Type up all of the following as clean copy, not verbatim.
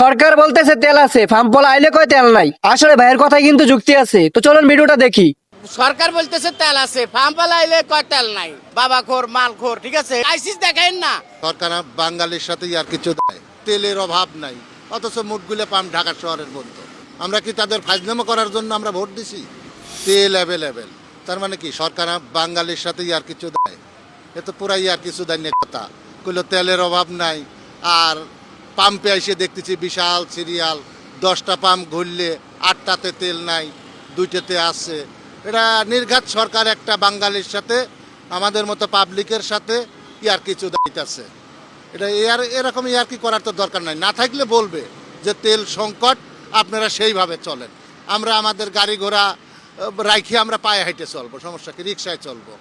সরকার বলতেছে তেল আছে, ফার্মপল আইলে কয় তেল নাই। আসলে ভাইয়ের কথায় কিন্তু যুক্তি আছে। তো চলুন ভিডিওটা দেখি। সরকার বলতেছে তেল আছে, ফার্ম পালাইলে কয় তেল নাই। বাবা খোর মাল খোর, ঠিক আছে, আইসিস দেখাইন না। সরকার বাঙালির সাথে আর কিছু দেয়, তেলের অভাব নাই, অথচ মুটগুলো পাম্প ঢাকা শহরের বন্ধ। আমরা কি তাদের ফাজলামো করার জন্য আমরা ভোট দিছি? তেল অ্যাভেলেবেল, তার মানে কি সরকার বাঙালির সাথে আর কিছু দেয়? এ তো পুরাই আর কিছু দেয় না কথা। কইলো তেলের অভাব নাই, আর পাম্পে এসে দেখতেছি বিশাল সিরিয়াল, 10টা পাম্প ঘুরলে 8টাতে তেল নাই, 2টাতে আছে। এটা নির্ঘাত সরকার একটা বাঙালির সাথে, আমাদের মতো পাবলিকের সাথে ইয়ার কিছু দায়িত্ব। এটা এরকম ইয়ার কি করার তো দরকার নাই। না থাকলে বলবে যে তেল সংকট, আপনারা সেইভাবে চলেন, আমরা আমাদের গাড়ি ঘোড়া রাখি আমরা পায়ে হেঁটে চলবো, সমস্যা কি, রিক্সায় চলবো।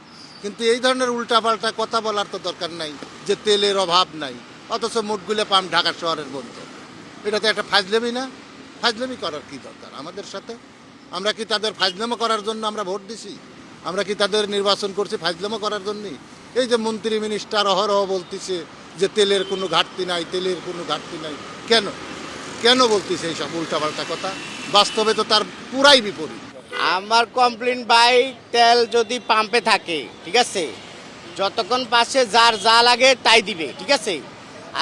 কিন্তু এই ধরনের উল্টাপাল্টা কথা বলার তো দরকার নাই যে তেলের অভাব নাই, অথচ মুটগুলো পাম্প ঢাকা শহরের বন্ধ। এটা তো একটা ফাজলামি না? ফাজলামি করার কি দরকার আমাদের সাথে? আমরা কি তাদের ফাজলামো করার জন্য আমরা ভোট দিছি? আমরা কি তাদের নির্বাচন করছি ফাজলামো করার জন্যই? এই যে মন্ত্রী মিনিস্টার অহরহ বলতেছে যে তেলের কোনো ঘাটতি নাই, তেলের কোনো ঘাটতি নাই। কেন কেন বলতেছে এইসব উল্টাপাল্টা কথা? বাস্তবে তো তার পুরাই বিপরীত। আমার কমপ্লেন ভাই, তেল যদি পাম্পে থাকে, ঠিক আছে, যতক্ষণ পাশে যার যা লাগে তাই দিবে, ঠিক আছে।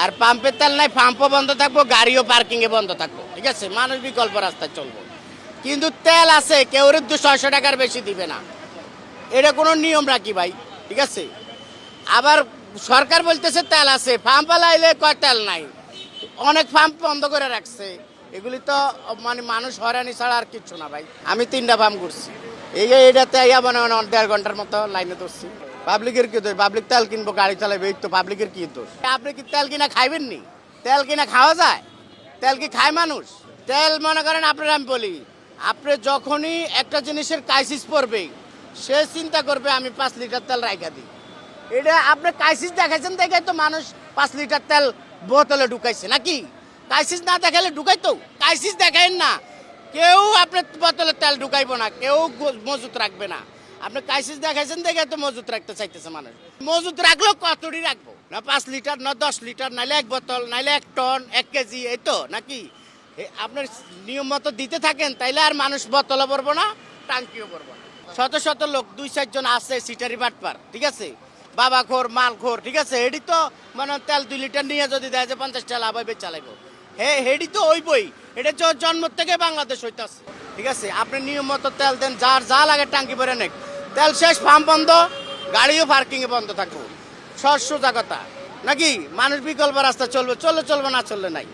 আর পাম্পের তেল নাই, পাম্পও বন্ধ থাকবো, গাড়িও পার্কিংয়ে বন্ধ থাকবো, ঠিক আছে, মানুষ বিকল্প রাস্তায় চলবো। কিন্তু তেল আছে, কেউ 200-600 টাকার বেশি দিবে না, এটা কোনো নিয়ম রাখি ভাই, ঠিক আছে। আবার সরকার বলতেছে তেল আছে, ফার্ম পালাইলে কয় তেল নাই। অনেক ফার্ম বন্ধ করে রাখছে, এগুলি তো মানে মানুষ হয়রানি ছাড়া আর কিচ্ছু না ভাই। আমি 3টা ফার্ম করছি, এইটাতে মানে 1.5 ঘন্টার মতো লাইনে ধরছি। পাবলিকের কি দোষ? পাবলিক তেল কিনবো, গাড়ি চালাবে, এই তো পাবলিকের কি দোষ? আপনি কি তেল কিনা খাইবেন নি? তেল কিনা খাওয়া যায়? তেল কি খায় মানুষ? তেল মনে করেন আপনার, আমি বলি, আপনি যখনই একটা জিনিসের ক্রাইসিস পড়বে, সে চিন্তা করবে আমি 5 লিটার তেল রাখা দিই। এটা আপনি ক্রাইসিস দেখাইছেন, দেখে তো মানুষ 5 লিটার তেল বোতলে ঢুকাইছে নাকি? ক্রাইসিস না দেখাইলে ঢুকাইতো? ক্রাইসিস দেখাইন না, কেউ আপনার বোতলে তেল ঢুকাইবো না, কেউ মজুত রাখবে না। আপনি ক্রাইসিস দেখাইছেন দেখে তো মজুত রাখতে চাইতেছে মানুষ। মজুত রাখলেও কতটি রাখবো? না 5 লিটার, না 10 লিটার, নাইলে 1 বোতল, নাইলে 1 টন, 1 কেজি, এই তো নাকি? আপনার নিয়ম মতো দিতে থাকেন, তাইলে আর মানুষ বোতলে ভরবো না, টাঙ্কিও ভরবো না। শত শত লোক, 2-4 জন আছে সিটারি বাটপার, ঠিক আছে, বাবা খোর মাল খোর, ঠিক আছে। হেডি তো মানে তেল 2 লিটার নিয়ে যদি দেয় যে 50 টাকা লাভ হবে, চালাইবো। হেডি তো ওই বই, এটা জন্ম থেকে বাংলাদেশ হইতেছে, ঠিক আছে। আপনি নিয়ম মতো তেল দেন, যার যা লাগে টাঙ্কি ভরে নেক। তেল শেষ, পাম্প বন্ধ, গাড়িও পার্কিংয়ে বন্ধ থাকবো, সোজা কথা নাকি? মানুষ বিকল্প রাস্তা চলবে, চলবে না চললে নাই।